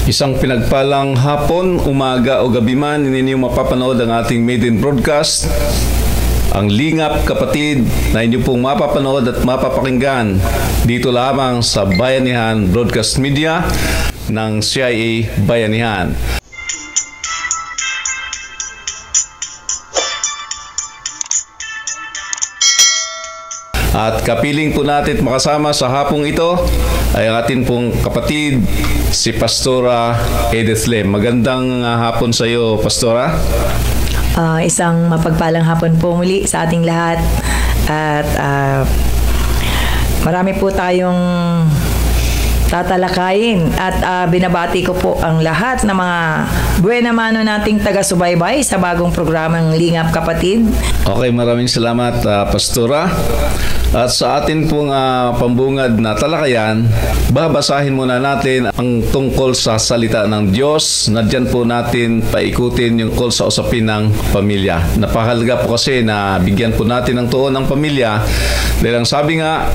Isang pinagpalang hapon, umaga o gabi man, ninyo mapapanood ang ating maiden broadcast, ang Lingap Kapatid, na inyo pong mapapanood at mapapakinggan dito lamang sa Bayanihan Broadcast Media ng CIA Bayanihan. At kapiling po natin makasama sa hapong ito ay ang atin pong kapatid, si Pastora Edith Lim. Magandang hapon sa iyo, Pastora. Isang mapagpalang hapon po muli sa ating lahat. At marami po tayong tatalakayin. At binabati ko po ang lahat ng mga buena mano nating taga-subaybay sa bagong programang Lingap Kapatid. Okay, maraming salamat, Pastora. At sa atin pong pambungad na talakayan, babasahin muna natin ang tungkol sa salita ng Diyos. Nadyan po natin paikutin yung tungkol sa usapin ng pamilya. Napakahalaga po kasi na bigyan po natin ng tuon ng pamilya. Dahil ang sabi nga,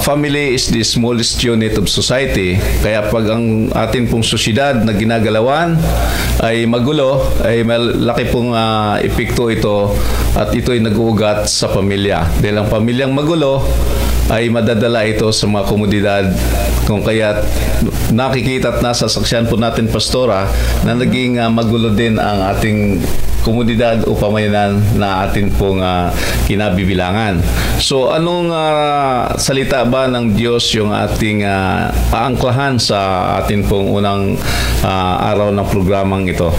family is the smallest unit of society. Kaya pag ang atin pong sosyedad na ginagalawan ay magulo, ay malaki pong epekto ito at ito ay nag-uugat sa pamilya. Dahil ang pamilyang magulo ay madadala ito sa mga komunidad. Kung kaya nakikita at nasa saksyan po natin, Pastora, na naging magulo din ang ating komunidad o pamayanan na atin pong kinabibilangan. So anong salita ba ng Diyos yung ating paangklahan sa atin pong unang araw ng programang ito?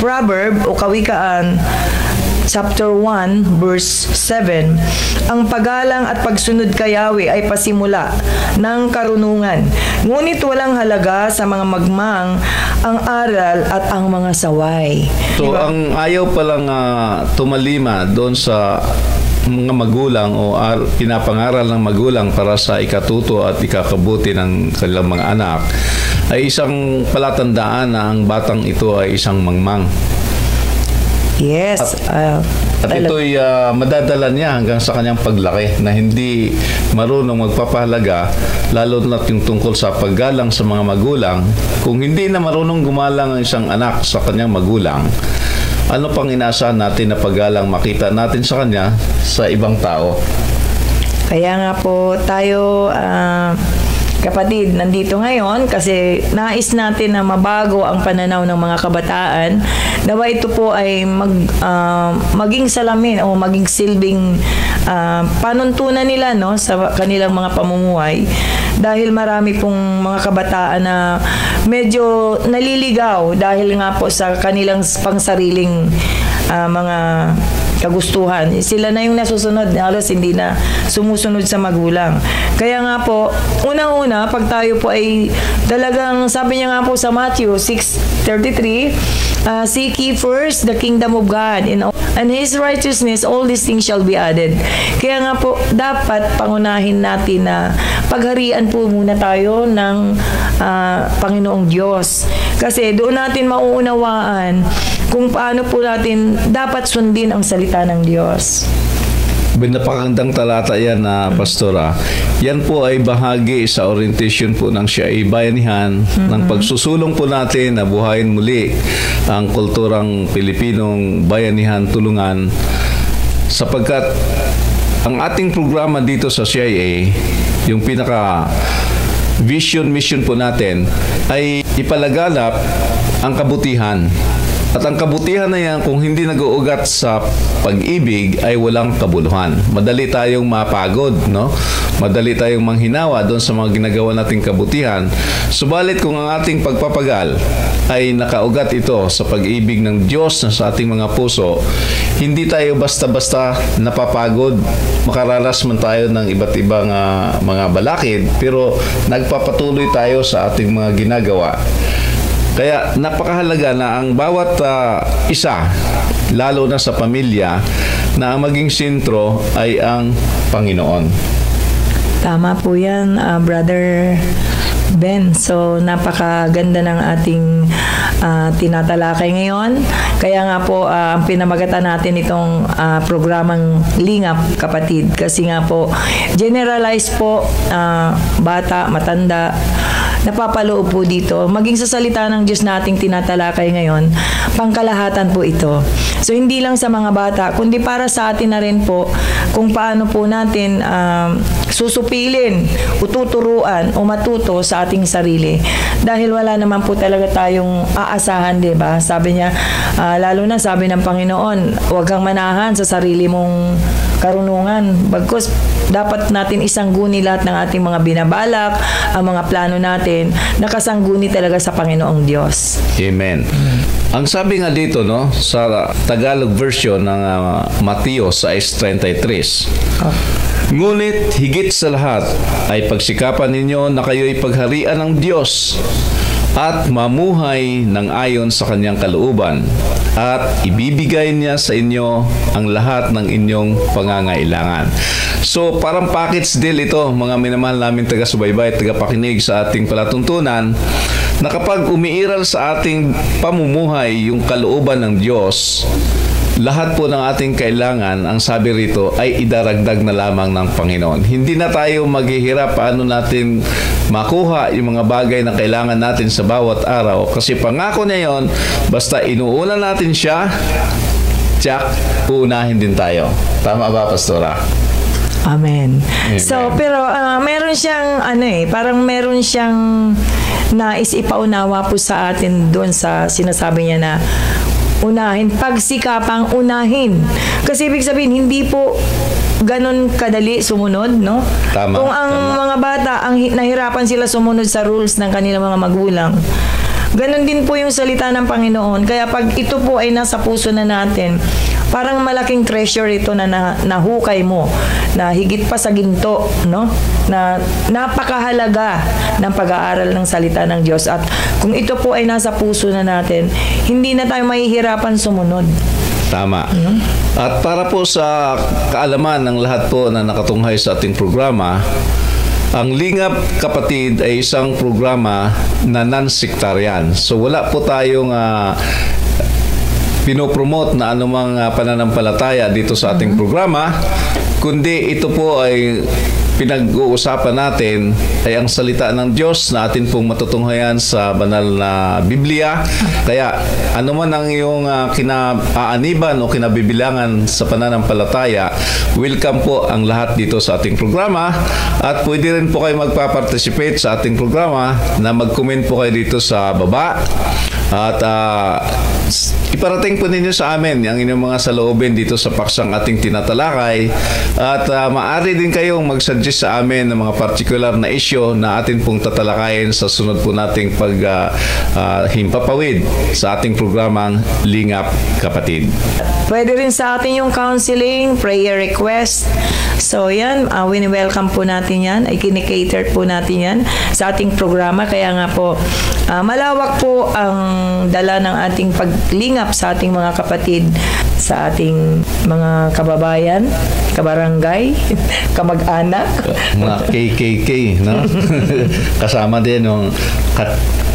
Proverb o Kawikaan Chapter 1, verse 7, ang paggalang at pagsunod kay Yahweh ay pasimula ng karunungan. Ngunit walang halaga sa mga magmang ang aral at ang mga saway. So, diba? Ang ayaw palang tumalima doon sa mga magulang o pinapangaral ng magulang para sa ikatuto at ikakabuti ng kanilang mga anak ay isang palatandaan na ang batang ito ay isang mangmang. Yes. At ito'y madadala niya hanggang sa kanyang paglaki na hindi marunong magpapahalaga, lalo na yung tungkol sa paggalang sa mga magulang. Kung hindi na marunong gumalang ang isang anak sa kanyang magulang, ano pang inaasahan natin na paggalang makita natin sa kanya sa ibang tao? Kaya nga po tayo, kapatid, nandito ngayon kasi nais natin na mabago ang pananaw ng mga kabataan. Nawa ito po ay maging salamin o maging silbing panuntunan nila, no, sa kanilang mga pamumuhay. Dahil marami pong mga kabataan na medyo naliligaw dahil nga po sa kanilang pangsariling mga kagustuhan. Sila na yung nasusunod, halos hindi na sumusunod sa magulang. Kaya nga po, unang-una, pag tayo po ay talagang, sabi niya nga po sa Matthew 6:33, seek ye first the kingdom of God and His righteousness, all these things shall be added. Kaya nga po, dapat pangunahin natin na pagharian po muna tayo ng Panginoong Diyos. Kasi doon natin mauunawaan kung paano po natin dapat sundin ang salita ng Diyos. Napakagandang talata yan, Pastora. Yan po ay bahagi sa orientation po ng CIA Bayanihan, ng pagsusulong po natin na buhayin muli ang kulturang Pilipinong bayanihan tulungan, sapagkat ang ating programa dito sa CIA, yung pinaka mission po natin ay ipalaganap ang kabutihan. At ang kabutihan na yan, kung hindi nag-uugat sa pag-ibig, ay walang kabuluhan. Madali tayong mapagod, no? Madali tayong manghinawa doon sa mga ginagawa nating kabutihan. Subalit kung ang ating pagpapagal ay nakaugat ito sa pag-ibig ng Diyos na sa ating mga puso, hindi tayo basta-basta napapagod. Makaranas man tayo ng iba't ibang mga balakid, pero nagpapatuloy tayo sa ating mga ginagawa. Kaya napakahalaga na ang bawat isa, lalo na sa pamilya, na ang maging sentro ay ang Panginoon. Tama po yan, Brother Ben. So, napakaganda ng ating tinatalakay ngayon. Kaya nga po, pinamagatan natin itong programang Lingap Kapatid. Kasi nga po, generalize po, bata, matanda, napapaloob po dito. Maging sa salita ng Diyos nating tinatalakay ngayon, pangkalahatan po ito. So hindi lang sa mga bata, kundi para sa atin na rin po kung paano po natin susupilin, tuturuan o matuto sa ating sarili. Dahil wala naman po talaga tayong aasahan, di ba? Sabi niya, lalo na sabi ng Panginoon, huwag kang manahan sa sarili mong karunungan. Bagkus, dapat natin isangguni lahat ng ating mga binabalak, ang mga plano natin, nakasangguni talaga sa Panginoong Diyos. Amen. Ang sabi nga dito, no, sa Tagalog version ng Mateo 6:33, ngunit higit sa lahat ay pagsikapan ninyo na kayo'y pagharian ng Diyos at mamuhay ng ayon sa kanyang kalooban at ibibigay niya sa inyo ang lahat ng inyong pangangailangan. So, parang package deal ito, mga minamahal namin taga-subaybay at taga-pakinig sa ating palatuntunan, na kapag umiiral sa ating pamumuhay yung kalooban ng Diyos, lahat po ng ating kailangan, ang sabi rito, ay idaragdag na lamang ng Panginoon. Hindi na tayo maghihirap paano natin makuha yung mga bagay na kailangan natin sa bawat araw. Kasi pangako niya yon, basta inuuna natin siya, tsak, uunahin din tayo. Tama ba, Pastora? Amen. Amen. So, pero meron siyang, parang meron siyang nais ipaunawa po sa atin doon sa sinasabi niya na unahin, pagsikapang unahin. Kasi ibig sabihin, hindi po ganun kadali sumunod, no? Tama, kung ang mga bata, nahirapan sila sumunod sa rules ng kanilang mga magulang, ganun din po yung salita ng Panginoon. Kaya pag ito po ay nasa puso na natin, parang malaking treasure ito na nahukay mo, na higit pa sa ginto, no? Na napakahalaga ng pag-aaral ng salita ng Diyos. At kung ito po ay nasa puso na natin, hindi na tayo mahihirapan sumunod. Tama. At para po sa kaalaman ng lahat po na nakatunghay sa ating programa, ang Lingap Kapatid ay isang programa na non-sectarian. So wala po tayong pinopromote na anumang pananampalataya dito sa ating programa, kundi ito po ay pinag-uusapan natin ay ang salita ng Diyos na atin pong matutunghayan sa banal na Biblia. Kaya ano man ang iyong kinaaniban o kinabibilangan sa pananampalataya, welcome po ang lahat dito sa ating programa. At pwede rin po kayo magpa-participate sa ating programa na mag-comment po kayo dito sa baba. At iparating po ninyo sa amin ang inyong mga saloobin dito sa paksang ating tinatalakay. At maaari din kayong mag-suggest sa amin ng mga particular na issue na atin pong tatalakayin sa sunod po nating himpapawid sa ating programang Lingap Kapatid. Pwede rin sa atin yung counseling, prayer request. So yan, wini-welcome po natin yan. Ay kinikater po natin yan sa ating programa. Kaya nga po, malawak po ang dala ng ating paglingap sa ating mga kapatid, sa ating mga kababayan, kabarangay, kamag-anak. Mga KKK, no? Kasama din yung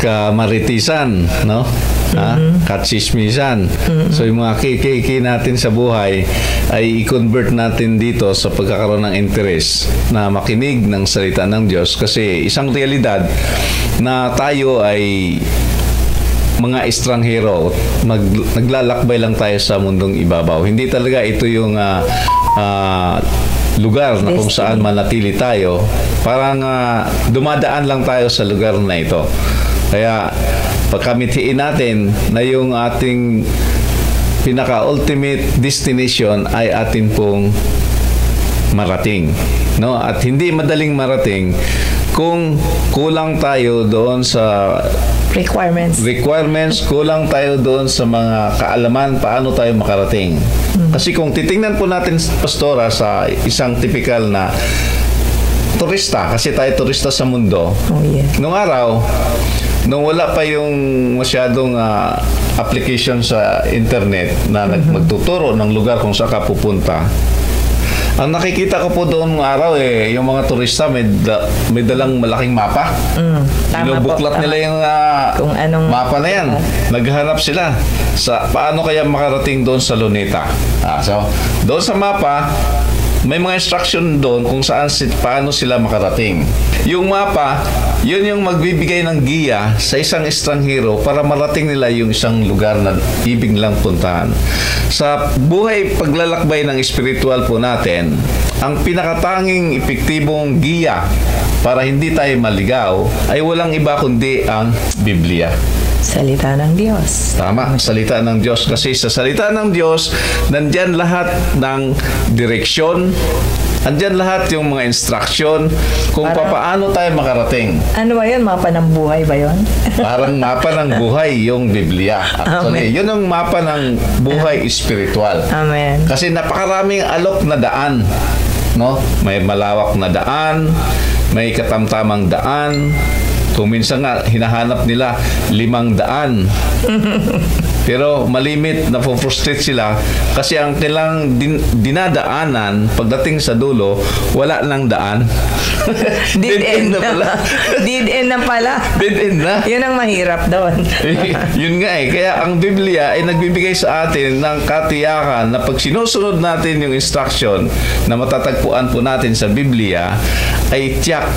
kamaritisan, no? Katsismisan. So yung mga KKK natin sa buhay ay i-convert natin dito sa pagkakaroon ng interest na makinig ng salita ng Diyos, kasi isang realidad na tayo ay mga estranghero, naglalakbay lang tayo sa mundong ibabaw. Hindi talaga ito yung lugar na kung saan manatili tayo. Parang dumadaan lang tayo sa lugar na ito. Kaya pagkamithiin natin na yung ating pinaka-ultimate destination ay atin pong marating, no? At hindi madaling marating kung kulang tayo doon sa requirements, kulang tayo doon sa mga kaalaman paano tayo makarating. Kasi kung titingnan po natin, Pastora, sa isang typical na turista, kasi tayo turista sa mundo, nung araw, nung wala pa yung masyadong application sa internet na magtuturo ng lugar kung saan ka pupunta, ang nakikita ko po doon ng araw yung mga turista may dalang malaking mapa. Binubuklat nila yung kung anong mapa na yan. Naghahanap sila sa paano kaya makarating doon sa Luneta. So, doon sa mapa, may mga instruction doon kung paano sila makarating. Yung mapa, yun yung magbibigay ng giya sa isang estranghero para marating nila yung isang lugar na ibig lang puntahan. Sa buhay paglalakbay ng espiritual po natin, ang pinakatanging epektibong giya para hindi tayo maligaw ay walang iba kundi ang Biblia. Salita ng Diyos. Tama, salita ng Diyos. Kasi sa salita ng Diyos, nandyan lahat ng direksyon, andyan lahat yung mga instruction kung paano tayo makarating. Ano ba yun? Mapa ng buhay ba yun? Parang mapa ng buhay yung Biblia. Actually, yun ang mapa ng buhay espiritual. Amen. Kasi napakaraming alok na daan. No? May malawak na daan, may katamtamang daan. Kung minsan nga, hinahanap nila 500. Pero malimit, na-frustrate sila kasi ang kailang dinadaanan pagdating sa dulo, wala nang daan. Dead end na pala. Dead end na pala. Dead end na. Yun ang mahirap doon. Yun nga Kaya ang Biblia ay nagbibigay sa atin ng katiyakan na pag sinusunod natin yung instruction na matatagpuan po natin sa Biblia, ay tiyak,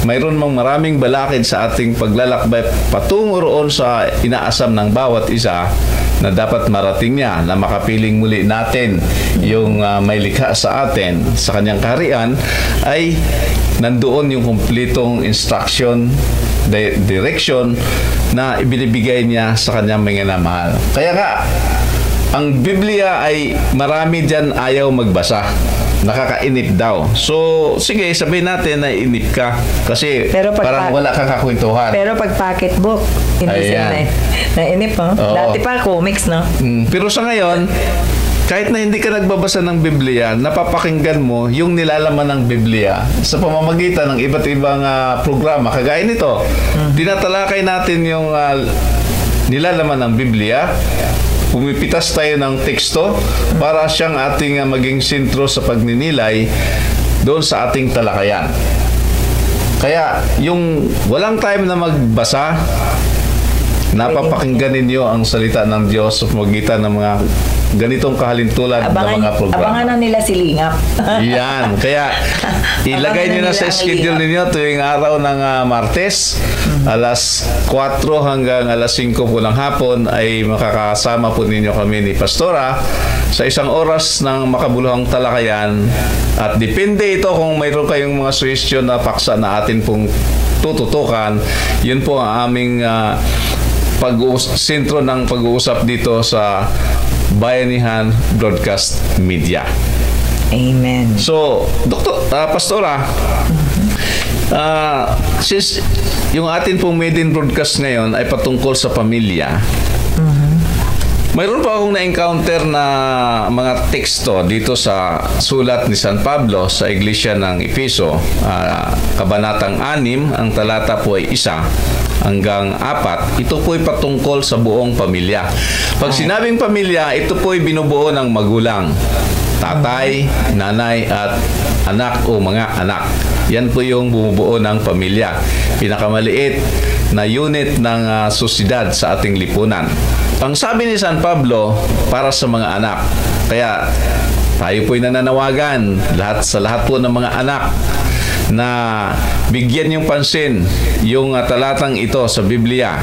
mayroon mang maraming balakid sa ating paglalakbay patungo roon sa inaasam ng bawat isa na dapat marating niya, na makapiling muli natin yung may likha sa atin sa kanyang kaharian, ay nandoon yung kumplitong instruction, direction na ibinibigay niya sa kanyang mga minamahal. Kaya nga, ang Biblia ay marami dyan ayaw magbasa. Nakakainip daw. So, sige, sabihin natin na inip ka. Kasi parang wala kang kakwentuhan. Pero pag pocketbook, hindi sila nainip, no? Dati pa comics, no? Pero sa ngayon, kahit na hindi ka nagbabasa ng Biblia, napapakinggan mo yung nilalaman ng Biblia sa pamamagitan ng iba't ibang programa. Kagaya nito, tinatalakay natin yung nilalaman ng Biblia. Pumipitas tayo ng teksto para siyang ating maging sentro sa pagninilay doon sa ating talakayan. Kaya yung walang time na magbasa, napapakinggan ninyo ang salita ng Diyos sa pamamagitan ng mga ganitong kahalintulad na mga programa. Abangan na nila si Lingap. Yan. Kaya ilagay nyo na sa schedule ninyo tuwing araw ng Martes, alas 4 hanggang alas 5 po ng hapon ay makakasama po ninyo kami ni Pastora sa isang oras ng makabuluhang talakayan. At depende ito kung mayroon kayong mga suggestion na paksa na atin pong tututukan. Yun po ang aming sentro ng pag-uusap dito sa Bayanihan Broadcast Media. Amen. So, Pastora, since yung atin pong maiden broadcast ngayon ay patungkol sa pamilya, mayroon pa akong na-encounter na mga teksto dito sa sulat ni San Pablo sa Iglesia ng Efeso, kabanatang 6, ang talata po ay 1 hanggang 4. Ito po ay patungkol sa buong pamilya. Pag sinabing pamilya, ito po ay binubuo ng magulang, tatay, nanay, at anak o mga anak. Yan po yung bumubuo ng pamilya. Pinakamaliit na unit ng sosyedad sa ating lipunan. Ang sabi ni San Pablo para sa mga anak. Kaya tayo po'y nananawagan sa lahat po ng mga anak na bigyan yung pansin yung talatang ito sa Biblia.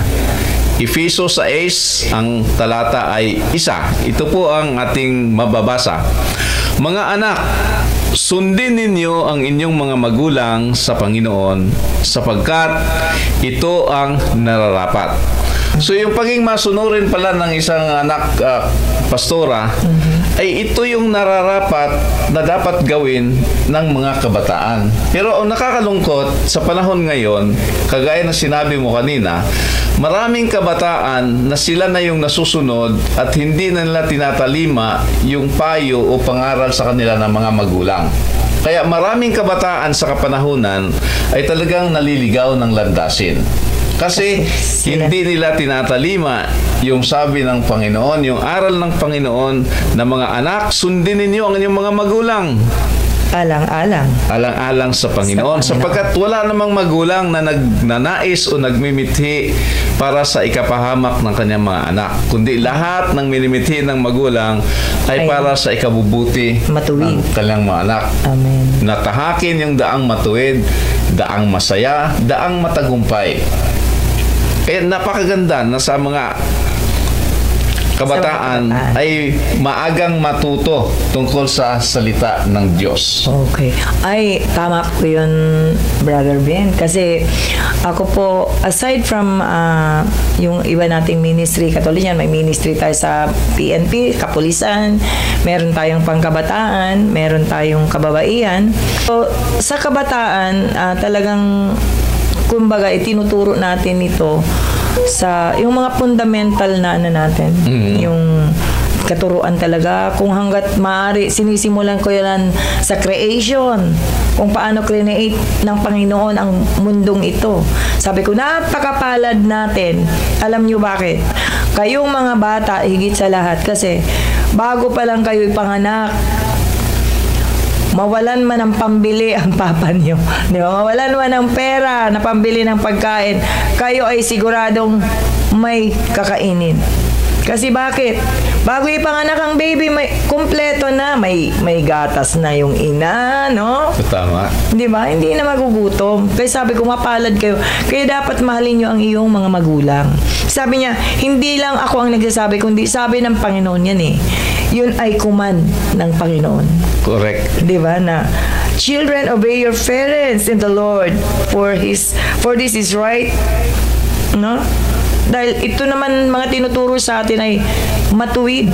Efeso 6, ang talata ay 1. Ito po ang ating mababasa. Mga anak, sundin ninyo ang inyong mga magulang sa Panginoon sapagkat ito ang nararapat. So yung pagiging masunurin pala ng isang anak, Pastora, ay ito yung nararapat na dapat gawin ng mga kabataan. Pero ang nakakalungkot sa panahon ngayon, kagaya na sinabi mo kanina, maraming kabataan na sila na yung nasusunod at hindi na nila tinatalima yung payo o pangaral sa kanila ng mga magulang. Kaya maraming kabataan sa kapanahunan ay talagang naliligaw ng landasin. Kasi hindi nila tinatalima yung sabi ng Panginoon, yung aral ng Panginoon na mga anak, sundin ninyo ang inyong mga magulang. Alang-alang. Alang-alang sa Panginoon. Sapagkat wala namang magulang na nagnanais o nagmimithi para sa ikapahamak ng kanyang mga anak. Kundi lahat ng minimithi ng magulang ay para sa ikabubuti matuwid ng kanyang mga anak. Amen. Natahakin yung daang matuwid, daang masaya, daang matagumpay. Kaya napakaganda na sa mga kabataan ay maagang matuto tungkol sa salita ng Diyos. Okay. Ay, tama po yun, Brother Ben. Kasi ako po, aside from yung iba nating ministry, katulad yan, may ministry tayo sa PNP, Kapulisan, meron tayong pangkabataan, meron tayong kababaihan. So, sa kabataan, talagang, kumbaga, itinuturo natin ito sa yung mga fundamental na natin, yung katuruan talaga, kung hanggat maaari sinisimulan ko yan sa creation, kung paano create ng Panginoon ang mundong ito. Sabi ko, napakapalad natin. Alam nyo bakit? Kayong mga bata, higit sa lahat, kasi bago pa lang kayo ipanganak, mawalan man ng pambili ang papa niyo. Di ba? Mawalan man ng pera na pambili ng pagkain, kayo ay siguradong may kakainin. Kasi bakit? Bago ipanganak ang baby, may kumpleto na, may gatas na yung ina, no? Tama. Di ba? Hindi na magugutom. Kaya sabi ko, mapalad kayo. Kaya dapat mahalin nyo ang iyong mga magulang. Sabi niya, hindi lang ako ang nagsasabi, kundi sabi ng Panginoon yan eh. Yun ay command ng Panginoon. Correct. Di ba na, children, obey your parents in the Lord, for this is right. No? Dahil ito naman mga tinuturo sa atin ay matuwid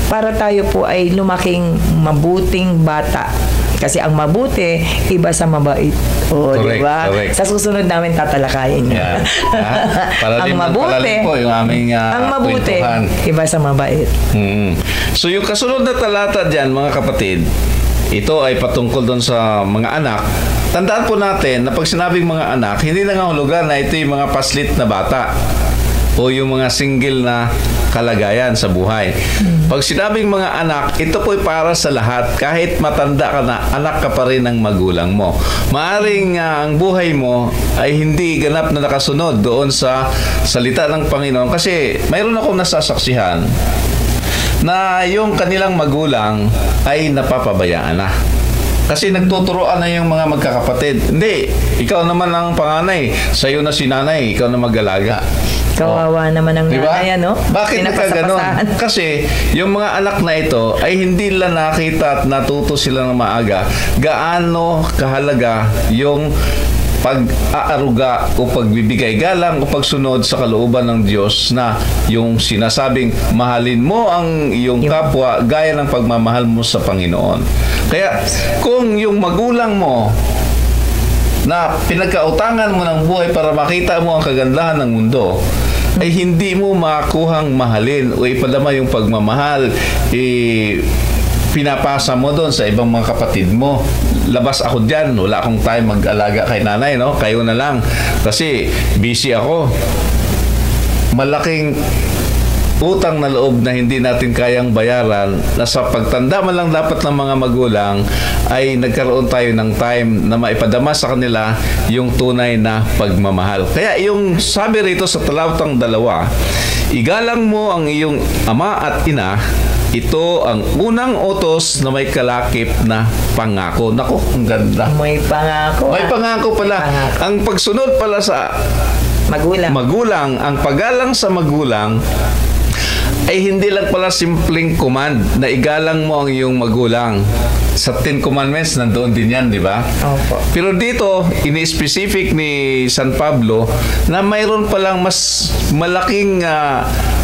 para tayo po ay lumaking mabuting bata. Kasi ang mabuti, iba sa mabait. O, di ba? Sa susunod namin tatalakayin yun. Yeah. Para ang mabuti, po yung aming ang mabuti, kwentuhan. Iba sa mabait. So yung kasunod na talata dyan, mga kapatid, ito ay patungkol doon sa mga anak. Tandaan po natin na pag sinabing mga anak, hindi nangahulugan na ito yung mga paslit na bata o yung mga single na kalagayan sa buhay. Pag sinabing mga anak, ito po'y para sa lahat. Kahit matanda ka na, anak ka pa rin ng magulang mo. Maaring ang buhay mo ay hindi ganap na nakasunod doon sa salita ng Panginoon. Kasi mayroon akong nasasaksihan na yung kanilang magulang ay napapabayaan na. Kasi nagtuturoan na yung mga magkakapatid. Hindi, ikaw naman ang panganay. Sa'yo na si nanay, ikaw na mag-alaga. Kawawa naman ang diba? nanay, ano? Bakit nagkaganon? Kasi yung mga anak na ito ay hindi lang nakita at natuto sila ng maaga gaano kahalaga yung pag-aaruga o pagbibigay galang o pagsunod sa kalooban ng Diyos na yung sinasabing mahalin mo ang iyong kapwa gaya ng pagmamahal mo sa Panginoon. Kaya kung yung magulang mo na pinagkautangan mo ng buhay para makita mo ang kagandahan ng mundo, ay hindi mo makuhang mahalin o ipadama yung pagmamahal, pinapasa mo doon sa ibang mga kapatid mo. Labas ako dyan, wala akong time mag-alaga kay nanay, no? Kayo na lang. Kasi busy ako. Malaking utang na loob na hindi natin kayang bayaran, na sa pagtanda man lang dapat ng mga magulang ay nagkaroon tayo ng time na maipadama sa kanila yung tunay na pagmamahal. Kaya yung sabi rito sa talatang 2, igalang mo ang iyong ama at ina, ito ang unang utos na may kalakip na pangako. Naku, ang ganda. May pangako. May pangako pala. Pangako. Ang pagsunod pala sa magulang, ang paggalang sa magulang ay hindi lang pala simpleng command na igalang mo ang iyong magulang. Sa 10 Commandments, nandoon din yan, di ba? Opo. Pero dito, ini-specific ni San Pablo na mayroon palang mas malaking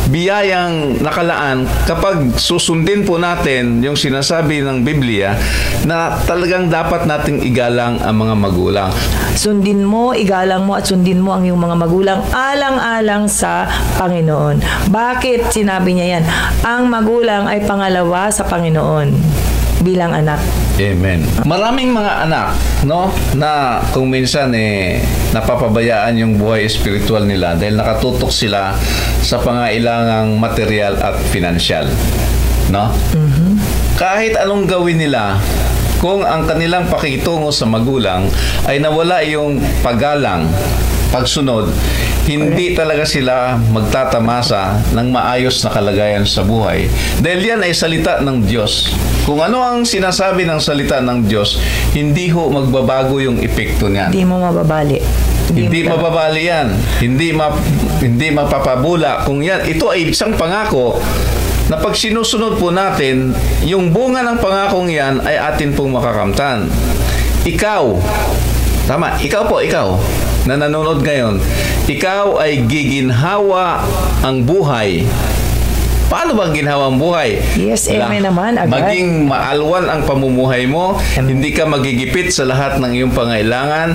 biyayang nakalaan kapag susundin po natin yung sinasabi ng Biblia na talagang dapat nating igalang ang mga magulang. Sundin mo, igalang mo at sundin mo ang iyong mga magulang alang-alang sa Panginoon. Bakit sinabi niya yan? Ang magulang ay pangalawa sa Panginoon bilang anak. Amen. Maraming mga anak, no, na kung minsan napapabayaan yung buhay espiritual nila dahil nakatutok sila sa pangailangang material at financial, no? Kahit anong gawin nila, kung ang kanilang pakikitungo sa magulang ay nawala yung paggalang, pagsunod, hindi talaga sila magtatamasa ng maayos na kalagayan sa buhay. Dahil yan ay salita ng Diyos. Kung ano ang sinasabi ng salita ng Diyos, hindi ho magbabago yung epekto niyan. Hindi mo mababali. Hindi mababali yan. Hindi mapapabula. Kung yan, ito ay isang pangako na pag sinusunod po natin, yung bunga ng pangakong yan ay atin pong makakamtan. Ikaw, tama, ikaw na nanonood ngayon, ikaw ay giginhawa ang buhay. Paano ba ginhawa ang buhay? Yes, amen naman, agad. Maging maalwan ang pamumuhay mo, hindi ka magigipit sa lahat ng iyong pangailangan,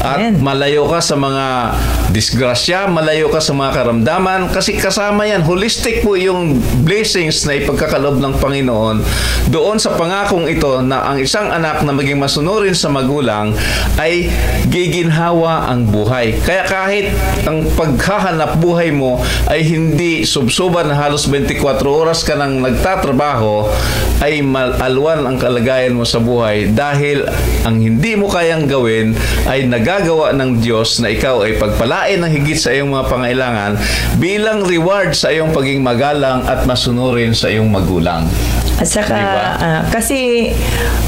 at malayo ka sa mga disgrasya, malayo ka sa mga karamdaman, kasi kasama yan, holistic po yung blessings na ipagkakalob ng Panginoon doon sa pangakong ito na ang isang anak na maging masunurin sa magulang ay giginhawa ang buhay. Kaya kahit ang paghahanap buhay mo ay hindi subsuban na halos 24 oras ka nang nagtatrabaho, ay maalwan ang kalagayan mo sa buhay dahil ang hindi mo kayang gawin ay nagagawa ng Diyos na ikaw ay pagpalain ng higit sa iyong mga pangailangan bilang reward sa iyong pagiging magalang at masunurin sa iyong magulang. At saka, diba? kasi,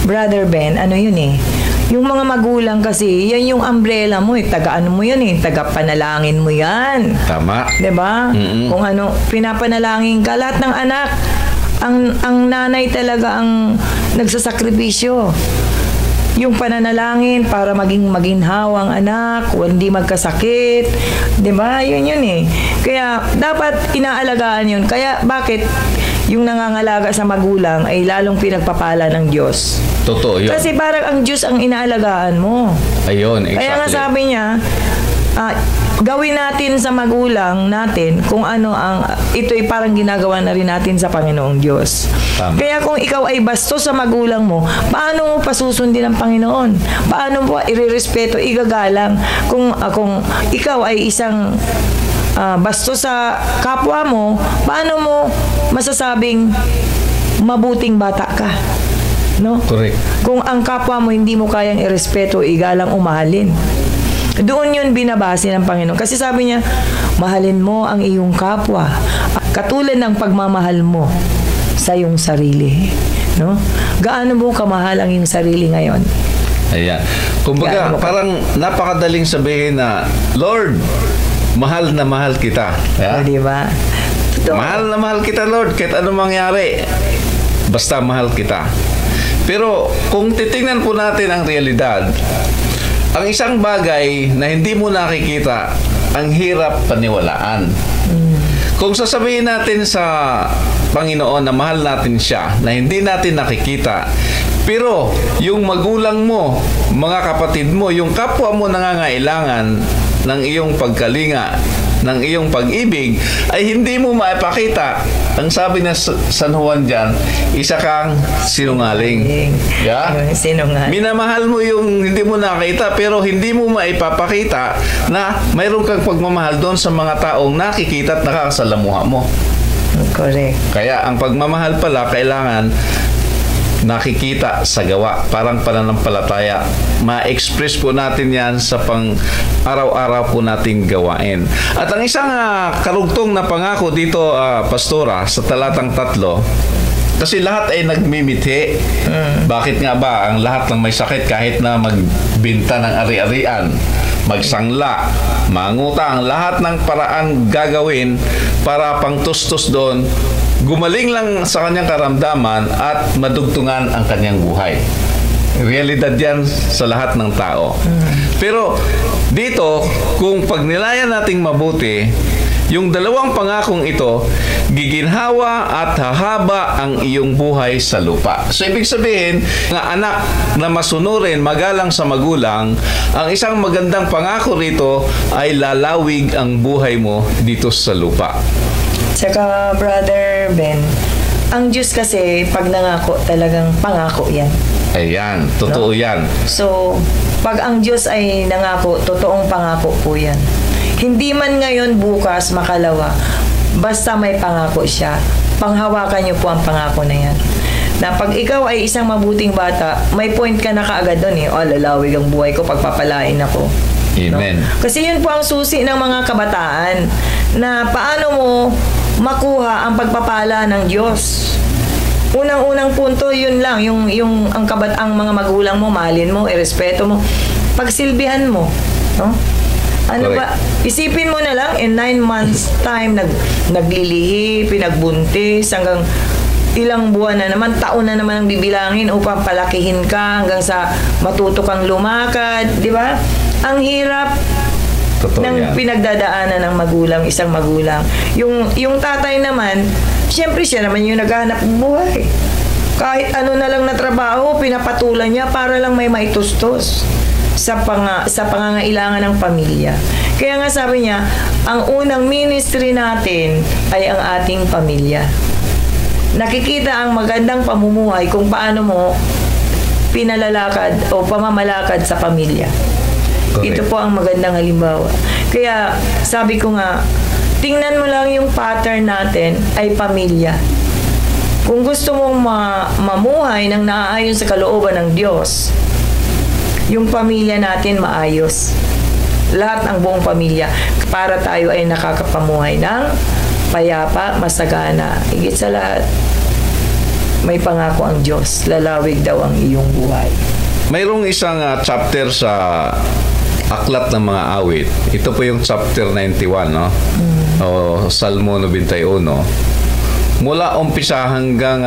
Brother Ben, ano yun eh, yung mga magulang kasi, yan yung umbrella mo eh, taga-ano mo yan eh, taga-panalangin mo yan. Tama. Diba? Kung ano, pinapanalangin ka, lahat ng anak, ang nanay talaga ang nagsasakripisyo. Yung pananalangin para maging maginhawang anak, hindi magkasakit, 'di ba? Yun eh. Kaya dapat inaalagaan yun. Kaya bakit yung nangangalaga sa magulang ay lalong pinagpapala ng Diyos? Totoo yun. Kasi parang ang Diyos ang inaalagaan mo. Ayun, exactly. Kaya nga sabi niya, gawin natin sa magulang natin kung ano ang ito'y parang ginagawa na rin natin sa Panginoong Diyos. Tama. Kaya kung ikaw ay bastos sa magulang mo, paano mo pasusundin ang Panginoon? Paano mo irerespeto, igagalang kung ikaw ay isang bastos sa kapwa mo, paano mo masasabing mabuting bata ka? No? Correct. Kung ang kapwa mo hindi mo kayang irespeto, igalang, umahalin. Doon yun binabase ng Panginoon. Kasi sabi niya, mahalin mo ang iyong kapwa. Katulad ng pagmamahal mo sa iyong sarili. No? Gaano mo kamahal ang iyong sarili ngayon? Ayan. Kumbaga, parang napakadaling sabihin na, Lord, mahal na mahal kita. Yeah? O, diba? Totoo. Mahal na mahal kita, Lord, kahit anong mangyari. Basta mahal kita. Pero kung titingnan po natin ang realidad, ang isang bagay na hindi mo nakikita, ang hirap paniwalaan. Kung sasabihin natin sa Panginoon na mahal natin siya, na hindi natin nakikita, pero yung magulang mo, mga kapatid mo, yung kapwa mo nangangailangan ng iyong pagkalinga, ng iyong pag-ibig, ay hindi mo maipakita. Ang sabi na San Juan dyan, isa kang sinungaling. Yeah? Sinungaling. Minamahal mo yung hindi mo nakita, pero hindi mo maipapakita na mayroon kang pagmamahal doon sa mga taong nakikita at nakakasalamuha mo. Correct. Kaya ang pagmamahal pala kailangan nakikita sa gawa, parang pananampalataya. Ma-express po natin yan sa pang-araw-araw po nating gawain. At ang isang karugtong na pangako dito, Pastora, sa talatang 3, kasi lahat ay nagmimithi. Bakit nga ba ang lahat ng may sakit, kahit na magbinta ng ari-arian, magsangla, mangutang, lahat ng paraan gagawin para pangtustos doon, gumaling lang sa kanyang karamdaman at madugtungan ang kanyang buhay. Realidad yan sa lahat ng tao. Pero dito, kung pagnilayan nating mabuti, yung dalawang pangakong ito, giginhawa at hahaba ang iyong buhay sa lupa. So, ibig sabihin, nga anak na masunurin, magalang sa magulang, ang isang magandang pangako rito ay lalawig ang buhay mo dito sa lupa. Saka, Brother Ben, ang Diyos kasi, pag nangako, talagang pangako yan. Ayan, totoo yan. So, pag ang Diyos ay nangako, totoong pangako po yan. Hindi man ngayon, bukas, makalawa, basta may pangako siya, panghawakan niyo po ang pangako na yan. na pag ikaw ay isang mabuting bata, may point ka na kaagad doon eh. Lalawig ang buhay ko, pagpapalain ako. Amen. No? Kasi yun po ang susi ng mga kabataan na paano mo makuha ang pagpapala ng Diyos. Unang-unang punto, yun lang, yung ang mga magulang mo, mahalin mo, irespeto mo, pagsilbihan mo, no? Ano Correct. ba? Isipin mo na lang, in 9 months time, naglilihi, pinagbuntis, hanggang ilang buwan na naman, taon na naman ang bibilangin upang palakihin ka hanggang sa matuto kang lumakad, di ba? Ang hirap Totoo ng yan. pinagdadaanan ng magulang, isang magulang. Yung tatay naman, siyempre siya naman yung naghahanap ng buhay. Kahit ano na lang na trabaho, pinapatulan niya para lang may maitustos sa pangangailangan ng pamilya. Kaya nga sabi niya, ang unang ministry natin ay ang ating pamilya. Nakikita ang magandang pamumuhay kung paano mo pinalalakad o pamamalakad sa pamilya. Correct. Ito po ang magandang halimbawa. Kaya sabi ko nga, tingnan mo lang yung pattern natin ay pamilya. Kung gusto mong mamuhay ng naaayon sa kalooban ng Diyos, yung pamilya natin maayos. Lahat ng buong pamilya para tayo ay nakakapamuhay ng payapa, masagana. Higit sa lahat, may pangako ang Diyos. Lalawig daw ang iyong buhay. Mayroong isang chapter sa Aklat ng Mga Awit. Ito po yung chapter 91, no? O Salmo 91. Mula umpisa hanggang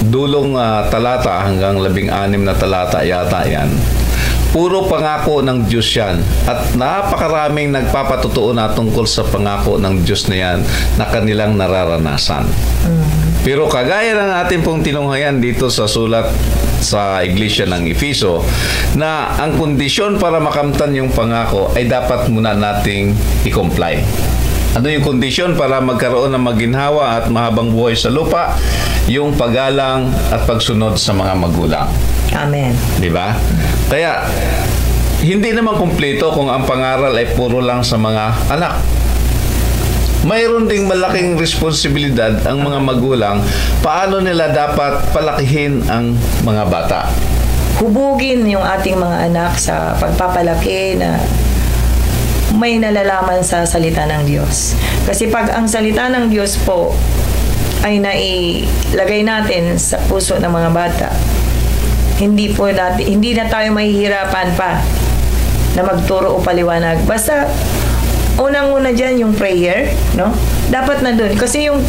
dulong talata, hanggang 16 na talata yata yan. Puro pangako ng Diyos yan. At napakaraming nagpapatotoo na tungkol sa pangako ng Diyos na yan na kanilang nararanasan. Pero kagaya ng ating pong tinunghayan dito sa sulat sa Iglesia ng Efeso, na ang kondisyon para makamtan yung pangako ay dapat muna nating i-comply. Ano yung kondisyon para magkaroon ng maginhawa at mahabang buhay sa lupa? Yung paggalang at pagsunod sa mga magulang. Amen. Di ba? Kaya, hindi naman kumpleto kung ang pangaral ay puro lang sa mga anak. Mayroon ding malaking responsibilidad ang mga magulang paano nila dapat palakihin ang mga bata. Hubugin yung ating mga anak sa pagpapalaki na may nalalaman sa salita ng Diyos. Kasi pag ang salita ng Diyos po ay nailagay natin sa puso ng mga bata, hindi na tayo mahihirapan pa na magturo o paliwanag. Basta unang-una dyan yung prayer, no? Dapat na dun. Kasi yung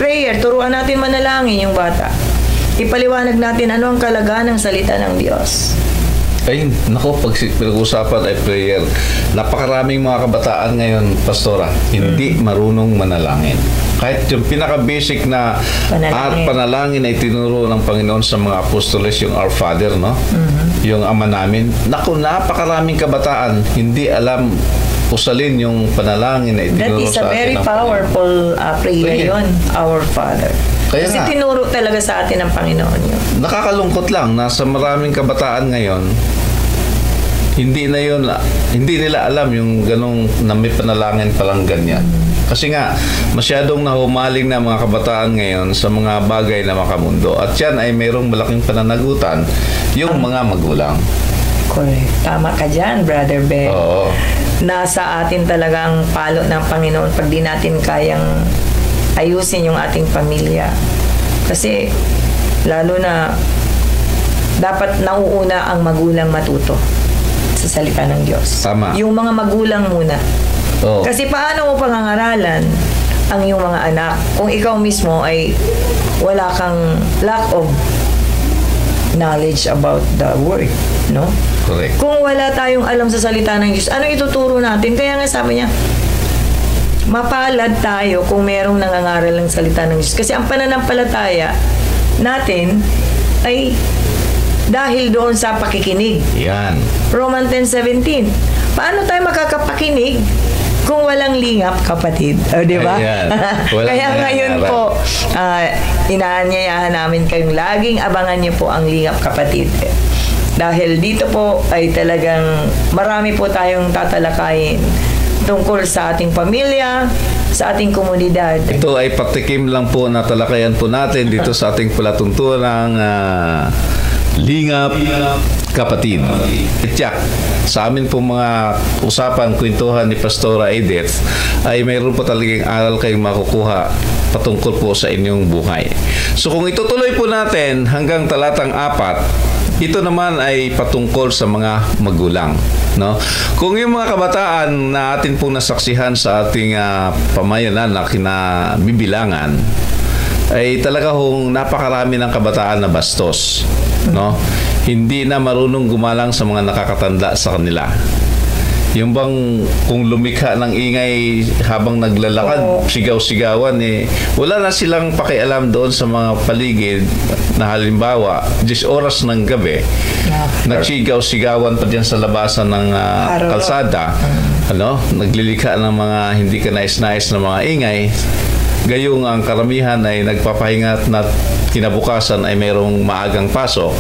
prayer, turuan natin manalangin yung bata. Ipaliwanag natin ano ang kalagahan ng salita ng Diyos. Ay, nako, pag pinag-usapan ay prayer. Napakaraming mga kabataan ngayon, Pastora, hindi marunong manalangin. Kahit yung pinaka-basic na panalangin ay tinuro ng Panginoon sa mga apostoles, yung Our Father, no? Yung Ama namin. Nako, napakaraming kabataan, hindi alam usalin yung panalangin na itinuro sa atin. That is a very powerful prayer yun, Our Father. Kaya kasi nga, tinuro talaga sa atin ng Panginoon yun. Nakakalungkot lang na sa maraming kabataan ngayon, hindi nila alam yung ganong na may panalangin palang ganyan. Kasi nga, masyadong nahumaling na mga kabataan ngayon sa mga bagay na makamundo. At yan ay mayroong malaking pananagutan, yung mga magulang. Correct. Tama ka dyan, Brother Ben. Oo. Nasa atin talagang palo ng Panginoon pag di natin kayang ayusin yung ating pamilya. Kasi, lalo na, dapat nauuna ang magulang matuto sa salita ng Diyos. Tama. Yung mga magulang muna. Oo. Kasi paano mo pangangaralan ang iyong mga anak kung ikaw mismo ay wala kang lack of knowledge about the word, no? Correct. Kung wala tayong alam sa salita ng Diyos, ano ituturo natin? Kaya nga sabi niya, mapalad tayo kung merong nangangaral ng salita ng Diyos. Kasi ang pananampalataya natin ay dahil doon sa pakikinig. Yan. Romans 10:17. Paano tayo makakapakinig kung walang lingap, kapatid? O, di ba? Kaya ngayon po, inaanyayahan namin kayong laging abangan niyo po ang lingap, kapatid. Dahil dito po ay talagang marami po tayong tatalakayin tungkol sa ating pamilya, sa ating komunidad. Ito ay patikim lang po na talakayan po natin dito sa ating palatuntunang Lingap Kapatid. Tiyak, sa amin po mga usapan, kwentuhan ni Pastora Edith, ay mayroon po talagang aral kayong makukuha patungkol po sa inyong buhay. So kung itutuloy po natin hanggang talatang 4, ito naman ay patungkol sa mga magulang. No? Kung yung mga kabataan na atin pong nasaksihan sa ating pamayanan na kinabibilangan, ay talaga hong napakarami ng kabataan na bastos. No? Hindi na marunong gumalang sa mga nakakatanda sa kanila. Yung bang kung lumikha ng ingay habang naglalakad, sigaw-sigawan, wala na silang pakialam doon sa mga paligid na halimbawa, 10 oras ng gabi, nagsigaw-sigawan pa dyan sa labasan ng kalsada, naglilikha ng mga hindi ka nais-nais na mga ingay. Gayong ang karamihan ay nagpapahinga at kinabukasan ay mayroong maagang pasok.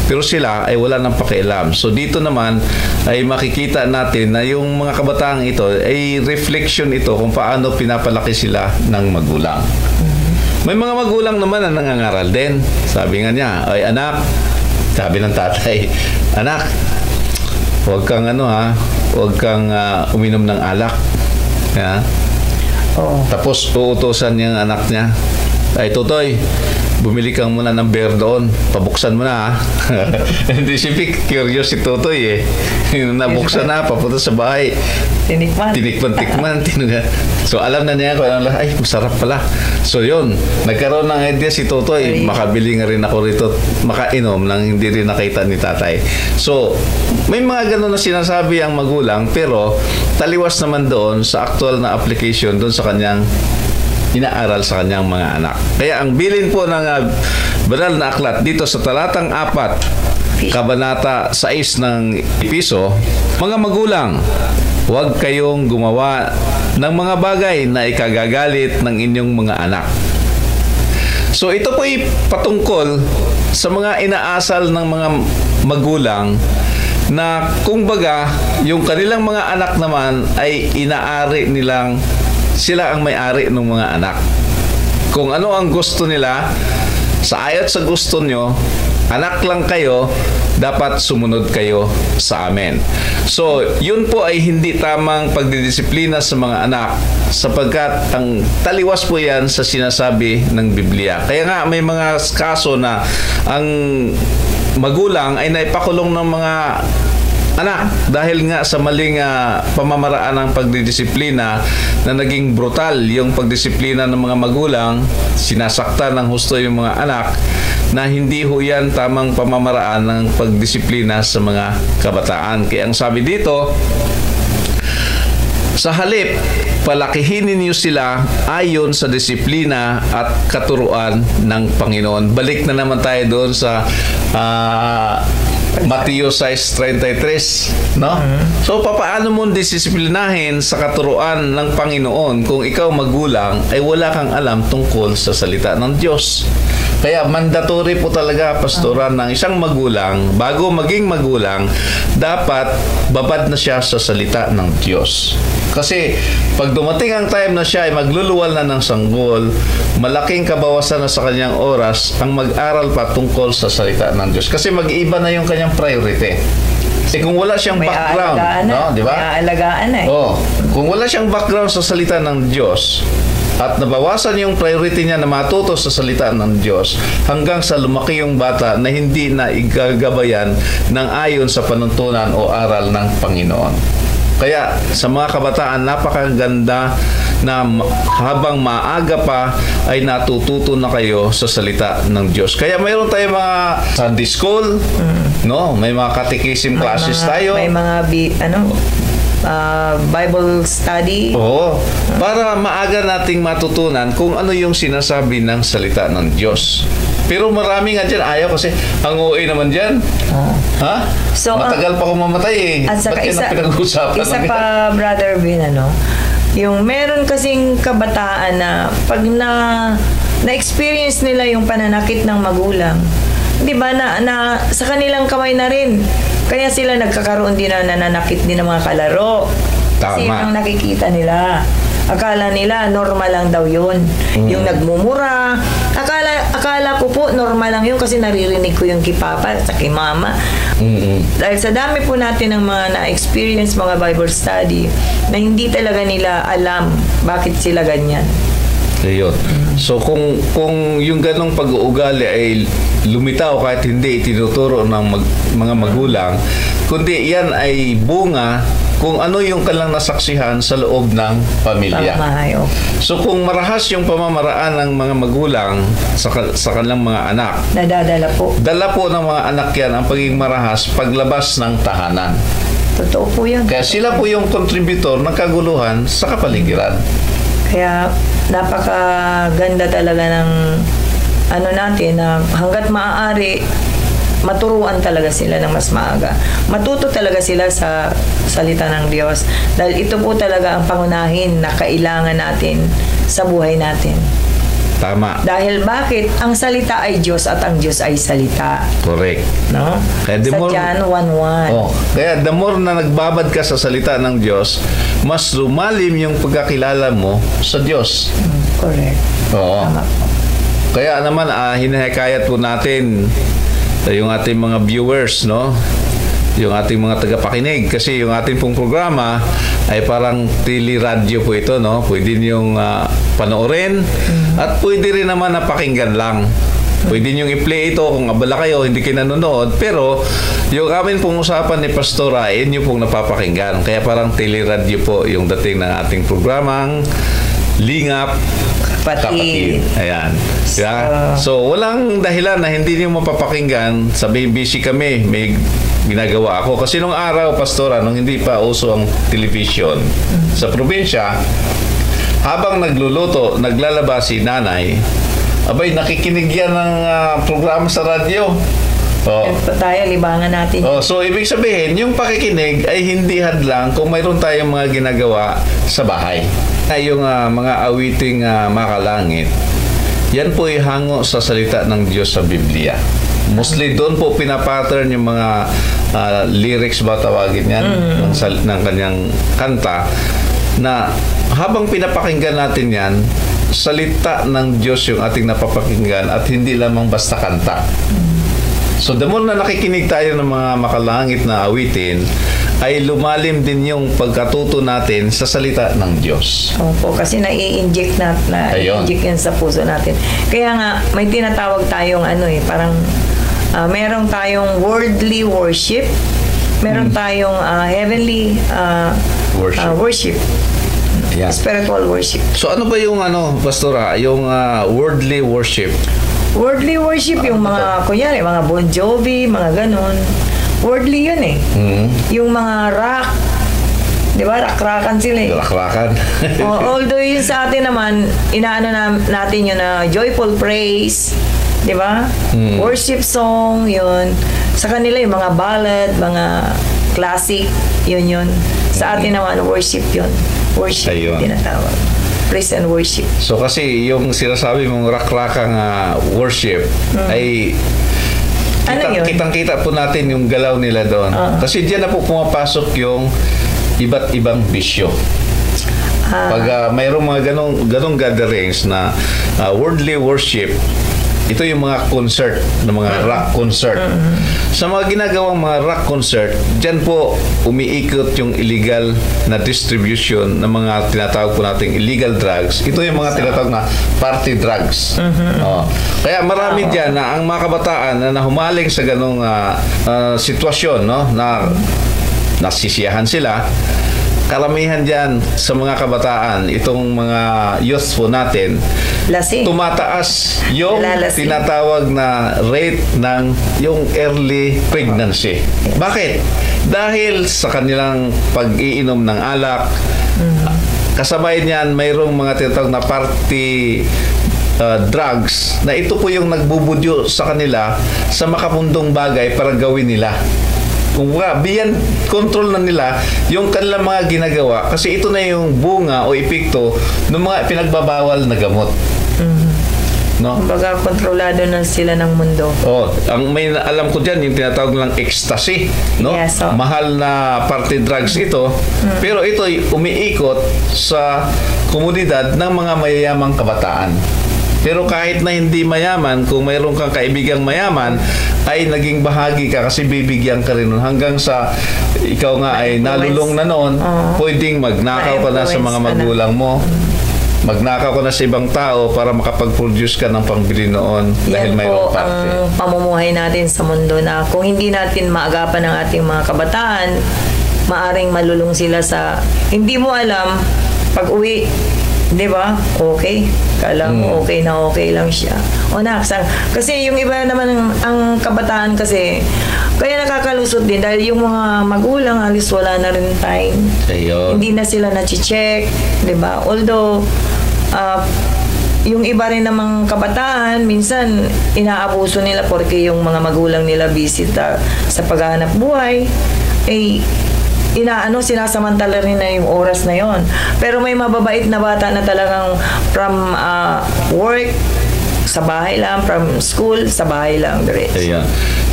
Pero sila ay wala nang pakialam. So dito naman ay makikita natin na yung mga kabataang ito ay reflection ito kung paano pinapalaki sila ng magulang. May mga magulang naman na nangangaral din. Sabi nga niya, ay anak, sabi ng tatay, anak, huwag kang huwag kang uminom ng alak. Yeah. Tapos uutosan niyang anak niya, ay Totoy, bumili kang muna ng beer doon, pabuksan mo na Hindi siyempre curious si Totoy nabuksan na, papunta sa bahay, tinikman. So alam na niya kung ano, ay masarap pala. So yun, nagkaroon ng idea si Totoy, makabili nga rin ako rito, makainom nang hindi rin nakita ni tatay. So may mga ganun na sinasabi ang magulang, pero taliwas naman doon sa actual na application doon sa kanyang inaaral sa kanyang mga anak. Kaya ang bilin po ng banal na aklat dito sa talatang 4, kabanata 6 ng Episo, mga magulang, huwag kayong gumawa ng mga bagay na ikagagalit ng inyong mga anak. So ito po ay patungkol sa mga inaasal ng mga magulang na kumbaga yung kanilang mga anak naman ay inaari nilang sila ang may-ari ng mga anak. Kung ano ang gusto nila, sa ayat sa gusto nyo, anak lang kayo, dapat sumunod kayo sa amin. So, yun po ay hindi tamang pagdidisiplina sa mga anak, sapagkat ang taliwas po yan sa sinasabi ng Biblia. Kaya nga may mga kaso na ang magulang ay naipakulong ng mga anak dahil nga sa maling pamamaraan ng pagdidisiplina na naging brutal yung pagdisiplina ng mga magulang, sinasaktan ng husto yung mga anak, na hindi ho yan tamang pamamaraan ng pagdisiplina sa mga kabataan. Kaya ang sabi dito, sa halip, palakihin ninyo sila ayon sa disiplina at katuruan ng Panginoon. Balik na naman tayo doon sa Mateo 6:33, no? So papaano mo disiplinahin sa katuruan ng Panginoon kung ikaw magulang ay wala kang alam tungkol sa salita ng Diyos? Kaya mandatory po talaga, pastoran, ng isang magulang, bago maging magulang, dapat babad na siya sa salita ng Diyos. Kasi pag dumating ang time na siya ay magluluwal na ng sanggol, malaking kabawasan na sa kanyang oras ang mag-aral pa tungkol sa salita ng Diyos. Kasi mag-iiba na yung kanyang priority. Kung wala siyang background, no, di ba? May aalagaan na kung wala siyang background sa salita ng Diyos, at nabawasan yung priority niya na matuto sa salita ng Diyos, hanggang sa lumaki yung bata na hindi na igagabayan ng ayon sa panuntunan o aral ng Panginoon. Kaya sa mga kabataan, napakaganda na habang maaga pa ay natututo na kayo sa salita ng Diyos. Kaya mayroon tayong mga Sunday school, no? May mga catechism classes tayo. May mga Bible study. Oo. Para maaga nating matutunan kung ano yung sinasabi ng salita ng Diyos. Pero marami nga dyan ayaw kasi ang OA naman dyan. Ha? So, matagal pa akong mamatay At saka ba't yan ang pinag-uusapan? Isa pa, Brother Vin, yung meron kasing kabataan na pag na-experience nila yung pananakit ng magulang, di ba, na sa kanilang kamay na rin. Kaya sila nagkakaroon din na nananakit din ng mga kalaro. Kasi Tama. ang nakikita nila. Akala nila normal lang daw yun. Yung nagmumura. Akala ko po normal lang yun kasi naririnig ko yung kay Papa at kay Mama. Dahil sa dami po natin ng mga na-experience, mga Bible study, na hindi talaga nila alam bakit sila ganyan. Ayun. So kung yung ganong pag-uugali ay lumitaw kahit hindi itinuturo ng mga magulang, kundi yan ay bunga kung ano yung kanilang nasaksihan sa loob ng pamilya. Tama, So kung marahas yung pamamaraan ng mga magulang sa kanilang mga anak, nadadala po. dala po ng mga anak yan ang pagiging marahas paglabas ng tahanan. Totoo po yun. Kaya sila po yung kontributor ng kaguluhan sa kapaligiran. Kaya napakaganda talaga ng natin na hanggat maaari maturuan talaga sila ng mas maaga. Matuto talaga sila sa salita ng Diyos. Dahil ito po talaga ang pangunahin na kailangan natin sa buhay natin. Tama. Dahil bakit? Ang salita ay Diyos at ang Diyos ay salita. Correct. No? Kaya the Sa more- John 1:1. Kaya the more na nagbabad ka sa salita ng Diyos, mas lumalim yung pagkakilala mo sa Diyos. Correct. Oo. Tama po. Kaya naman, hinahikayat po natin yung ating mga viewers, no? Yung ating mga tagapakinig. Kasi yung ating pong programa ay parang tele-radio po ito, no? Pwede niyong panoorin at pwede rin naman napakinggan lang. Pwede niyong i-play ito kung abala kayo, hindi kayo nanonood. Pero yung amin pong usapan ni Pastora, yun yung pong napapakinggan. Kaya parang tele-radio po yung dating ng ating programang Lingap Kapatid. Ayan. So, walang dahilan na hindi niyo mapapakinggan. Sabi, busy kami, may ginagawa ako. Kasi nung araw, Pastora, nung hindi pa uso ang television sa probinsya, habang nagluluto, naglalaba si nanay, abay, nakikinig yan ng programa sa radyo. Tayo, libangan natin. So, ibig sabihin, yung pakikinig ay hindi hadlang kung mayroon tayong mga ginagawa sa bahay. Yung mga awiting makalangit, yan po ay hango sa salita ng Diyos sa Biblia. Mostly doon po pinapattern yung mga lyrics ba tawagin yan ng kanyang kanta, na habang pinapakinggan natin yan, salita ng Diyos yung ating napapakinggan at hindi lamang basta kanta. So, the more na nakikinig tayo ng mga makalangit na awitin, ay lumalim din yung pagkatuto natin sa salita ng Diyos. Opo, kasi nai-inject na-inject yan sa puso natin. Kaya nga, may tinatawag tayong parang merong tayong worldly worship, meron tayong heavenly worship. Yeah. Spiritual worship. So, ano ba yung Pastora, yung worldly worship? Worldly worship, yung mga, kunyari, mga Bon Jovi, mga ganon. Worldly yun eh. Yung mga rock, di ba? Rock-rockan sila eh. Rock-rockan. Although yun sa atin naman, natin yun na joyful praise, di ba? Worship song, yun. Sa kanila yung mga ballad, mga classic, yun. Sa atin naman, worship yun. Worship, tinatawag. Praise and worship. So kasi yung sinasabi mong rock-rockang worship ay kitang-kita po natin yung galaw nila doon. Kasi diyan na po pumapasok yung iba't ibang bisyo. Pag mayroong mga ganong gatherings na worldly worship, ito yung mga concert, ng mga rock concert. Sa mga ginagawang mga rock concert, dyan po umiikot yung illegal na distribution ng mga tinatawag po nating illegal drugs. Ito yung mga tinatawag na party drugs. Kaya marami dyan na ang mga kabataan na nahumaling sa ganong sitwasyon, no, na nasisiyahan sila. Karamihan dyan sa mga kabataan, itong mga youth po natin, tumataas yung tinatawag na rate ng yung early pregnancy. Bakit? Dahil sa kanilang pag-iinom ng alak, kasabay niyan mayroong mga tinatawag na party drugs na ito po yung nagbubudyo sa kanila sa makapundong bagay para gawin nila. Kung beyond control na nila yung kanilang mga ginagawa kasi ito na yung bunga o epekto ng mga pinagbabawal na gamot. no? Kumbaga, kontrolado na sila ng mundo. Oh, ang may alam ko diyan yung tinatawag lang ecstasy, no? Yes, oh. Mahal na party drugs ito, pero ito ay umiikot sa komunidad ng mga mayayamang kabataan. Pero kahit na hindi mayaman, kung mayroon kang kaibigang mayaman, ay naging bahagi ka kasi bibigyan ka rin nun. Hanggang sa ikaw nga ay nalulong na noon, pwedeng magnakaw ka na sa mga magulang mo. Magnakaw ka na sa ibang tao para makapag-produce ka ng pangbili noon dahil mayroong party. Yan po ang pamumuhay natin sa mundo na kung hindi natin maagapan ang ating mga kabataan, maaring malulong sila sa hindi mo alam pag uwi. Di ba? Okay. Kala mo okay lang siya. O naksang. Kasi yung iba naman ang kabataan kasi kaya nakakalusot din dahil yung mga magulang alis wala na rin time. Ayun. Hindi na sila na-check. Di ba? Although yung iba rin namang kabataan, minsan inaabuso nila porque yung mga magulang nila busy sa paghahanap buhay. Sinasamantala rin na yung oras na yon. Pero may mababait na bata na talagang from work sa bahay lang, from school sa bahay lang. Ayan.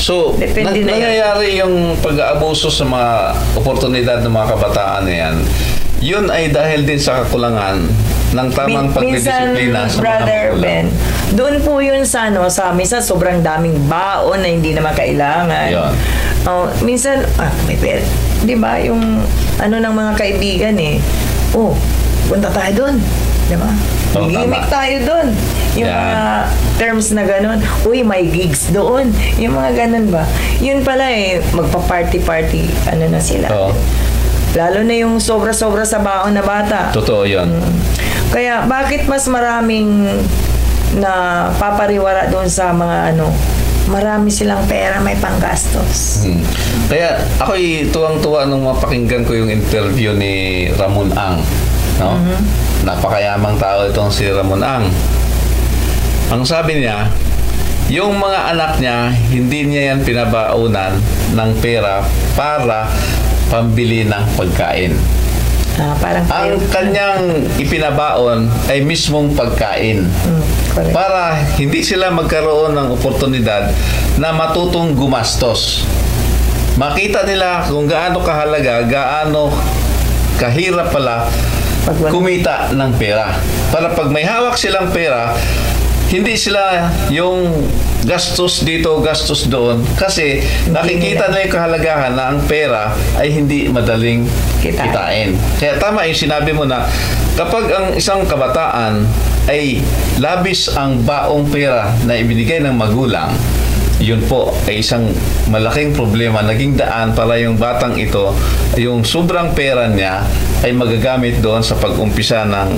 So, nangyayari yung pag-aabuso sa mga oportunidad ng mga kabataan na yan. Yun ay dahil din sa kakulangan ng tamang pagdidisiplina sa mga magulang. Ben, doon po yun sa minsan sobrang daming baon na hindi naman kailangan. Yun. Minsan, may pera. Di ba? Yung ng mga kaibigan punta tayo doon. Di ba? Gimmick tayo doon. Yung mga terms na ganun. Uy, may gigs doon. Yung mga ganun ba? Yun pala magpa-party-party. Na sila. Lalo na yung sobra-sobra sa baon na bata. Totoo yun. Kaya, bakit mas maraming na papariwara doon sa mga marami silang pera, may panggastos. Kaya ako'y tuwang-tuwa nung mapakinggan ko yung interview ni Ramon Ang. No? Napakayamang tao itong si Ramon Ang. Ang sabi niya, yung mga anak niya, hindi niya yan pinabaunan ng pera para pambili ng pagkain. Ang kanyang ipinabaon ay mismong pagkain. Para hindi sila magkaroon ng oportunidad na matutong gumastos. Makita nila kung gaano kahalaga, gaano kahirap pala kumita ng pera. Para pag may hawak silang pera, hindi sila yung gastos dito, gastos doon. Kasi nakikita na yung kahalagahan na ang pera ay hindi madaling kitain. Kaya tama yung sinabi mo na kapag ang isang kabataan ay labis ang baong pera na ibinigay ng magulang, yun po ay isang malaking problema. Naging daan para yung batang ito, yung sobrang pera niya ay magagamit doon sa pag-umpisa ng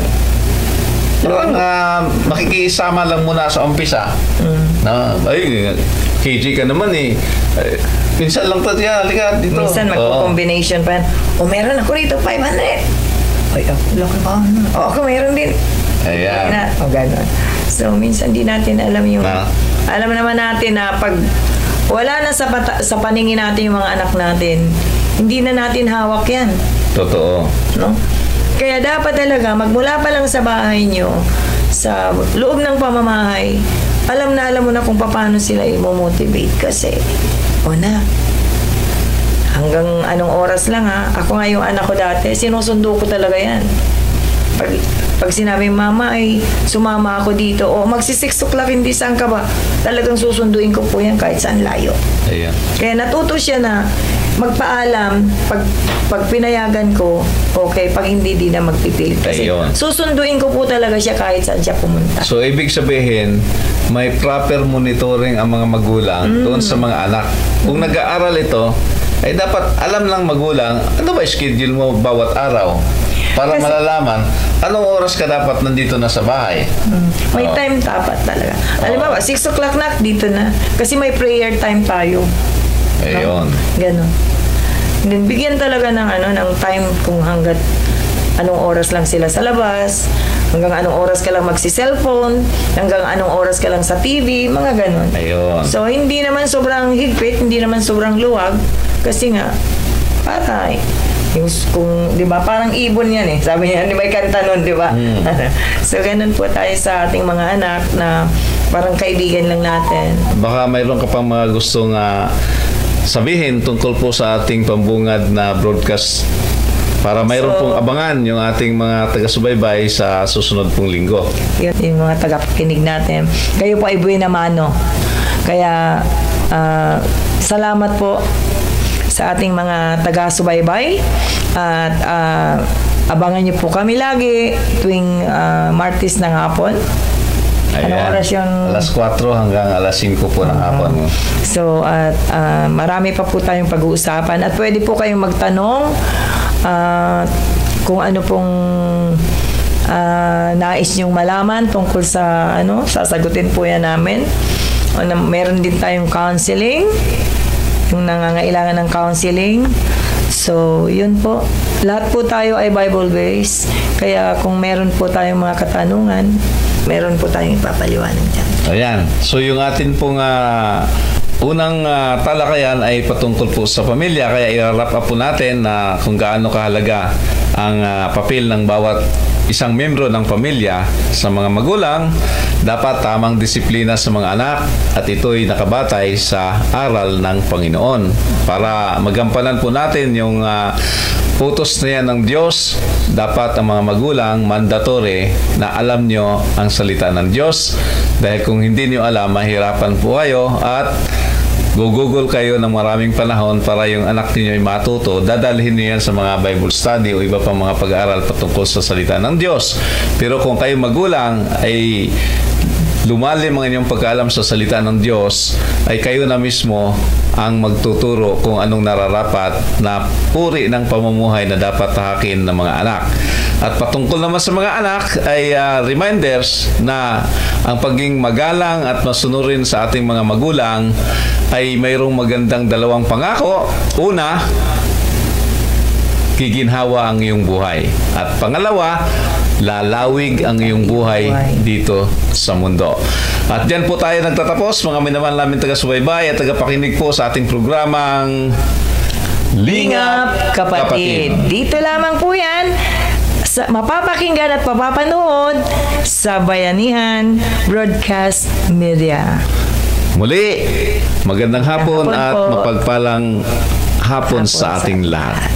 makikisama lang muna sa umpisa. KJ ka naman minsan lang halika dito. Minsan magko-combination pa yan. Meron ako rito 500. Laki pa. Ako meron din. Ayan. Ganon. So, minsan di natin alam yung alam naman natin na pag wala na sa paningin natin yung mga anak natin, hindi na natin hawak yan. Totoo. No? Kaya dapat talaga, magmula pa lang sa bahay nyo, sa loob ng pamamahay, alam mo na kung paano sila i-motivate kasi, hanggang anong oras lang ako nga yung anak ko dati, sinusundo ko talaga yan. Pag sinabi, mama ay sumama ako dito, magsi 6 o'clock, hindi saan ka ba? Talagang susunduin ko po yan kahit saan layo. Ayan. Kaya natuto siya na magpaalam, pag pinayagan ko, okay, pag hindi, di na magpipilit. Kasi susunduin ko po talaga siya kahit saan siya pumunta. So, ibig sabihin, may proper monitoring ang mga magulang doon sa mga anak. Kung nag-aaral ito, ay dapat alam ng magulang, ano ba schedule mo bawat araw? Para malalaman, anong oras ka dapat nandito na sa bahay? May time dapat talaga. Halimbawa, 6 o'clock na, dito na. Kasi may prayer time tayo. Ayun. Ganon. Then, bigyan talaga ng time kung hanggat anong oras lang sila sa labas, hanggang anong oras ka lang magsi-cellphone, hanggang anong oras ka lang sa TV, mga ganon. Ayun. So, hindi naman sobrang higpit, hindi naman sobrang luwag, kasi nga, para kung, di ba, parang ibon yan Sabi niya, may kanta nun, di ba? So, ganun po tayo sa ating mga anak na parang kaibigan lang natin. Baka mayroon ka pang mga gustong sabihin tungkol po sa ating pambungad na broadcast para mayroon pong abangan yung ating mga taga-subaybay sa susunod pong linggo. Yun, yung mga tagapakinig natin. Kayo po ay buena mano. Kaya salamat po sa ating mga taga-subaybay at abangan niyo po kami lagi tuwing Martes ng hapon. Anong oras yun? Alas 4 hanggang alas 5 po ng hapon. So, marami pa po tayong pag-uusapan at pwede po kayong magtanong kung ano pong nais niyong malaman tungkol sa sasagutin po yan namin. Meron din tayong counseling, yung nangangailangan ng counseling. So, yun po. Lahat po tayo ay Bible-based. Kaya kung meron po tayong mga katanungan, meron po tayong ipapaliwanag dyan. Ayan. So, yung atin pong unang talakayan ay patungkol po sa pamilya. Kaya i-wrap up po natin na kung gaano kahalaga ang papel ng bawat isang membro ng pamilya sa mga magulang. Dapat tamang disiplina sa mga anak at ito'y nakabatay sa aral ng Panginoon. Para magampanan po natin yung utos na yan ng Diyos, dapat ang mga magulang mandatory na alam nyo ang salita ng Diyos. Dahil kung hindi nyo alam, mahirapan po kayo at gugugol kayo ng maraming panahon para yung anak niyo ay matuto. Dadalhin niyo yan sa mga Bible study o iba pang mga pag-aaral patungkol sa salita ng Diyos. Pero kung kayo magulang ay lumalim ang inyong pagkaalam sa salita ng Diyos, ay kayo na mismo ang magtuturo kung anong nararapat na puri ng pamumuhay na dapat tahakin ng mga anak. At patungkol naman sa mga anak ay reminders na ang pagiging magalang at masunurin sa ating mga magulang ay mayroong magandang dalawang pangako. Una, giginhawa ang iyong buhay. At pangalawa, lalawig ang iyong buhay dito sa mundo. At diyan po tayo nagtatapos, mga minamahal namin taga-subaybay at tagapakinig po sa ating programang Lingap Kapatid. Dito lamang po yan, mapapakinggan at mapapanood sa Bayanihan Broadcast Media. Muli, magandang hapon at po. mapagpalang hapon sa ating lahat.